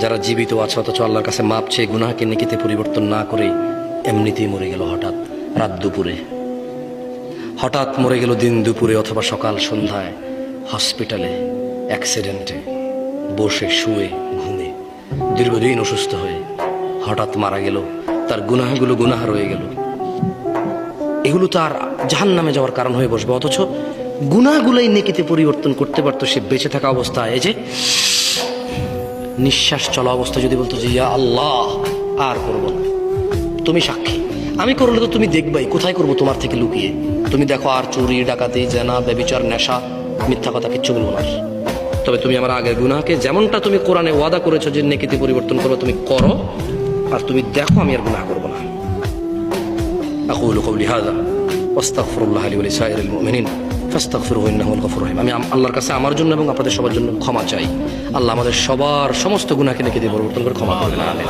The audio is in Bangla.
যারা জীবিত আছে অথচ আল্লাহর কাছে মাপ চেয়ে গুনাহকে নেকিতে পরিবর্তন না করে এমনিতেই মরে গেল হঠাৎ রাত দুপুরে, হঠাৎ মরে গেল দিন দুপুরে অথবা সকাল সন্ধ্যায়, হসপিটালে, অ্যাক্সিডেন্টে, বসে শুয়ে ঘুমে, দীর্ঘদিন অসুস্থ হয়ে হঠাৎ মারা গেল। তার গুনাহগুলো গুনাহ রয়ে গেল, এগুলো তার জাহান্নামে যাওয়ার কারণ হয়ে বসবে। অথচ গুনাহগুলোই নেকিতে পরিবর্তন করতে পারতো সে বেঁচে থাকা অবস্থায়। এই যে নিঃশ্বাস চলা অবস্থা যদি বলতো যে ইয়া আল্লাহ আর করবো না, তুমি সাক্ষী, আমি করলে তো তুমি দেখবাই, কোথায় করবো তোমার থেকে লুকিয়ে। তুমি দেখো আর চুরি ডাকাতি জেনা ব্যভিচার নেশা মিথ্যা কথা কিচ্ছু বলবো না, তবে তুমি আমার আগের গুনাহকে যেমনটা তুমি কোরআনে ওয়াদা করেছো যে নেকিতে পরিবর্তন করবে তুমি করো, আর তুমি দেখো আমি আর গুনাহ করবো না। আকুলু কওলি হাযা ওয়াস্তাগফিরুল্লাহ লি ওয়া লিসাইরিল মুমিনিন ফাস্তাগফিরুহু ইন্নাহু হুয়াল গফুরুর রহিম। আমি আল্লাহর কাছে আমার জন্য এবং আপনাদের সবার জন্য ক্ষমা চাই। আল্লাহ আমাদের সবার সমস্ত গুনাহকে নেকিতে পরিবর্তন করে ক্ষমা করবেন। আমিন।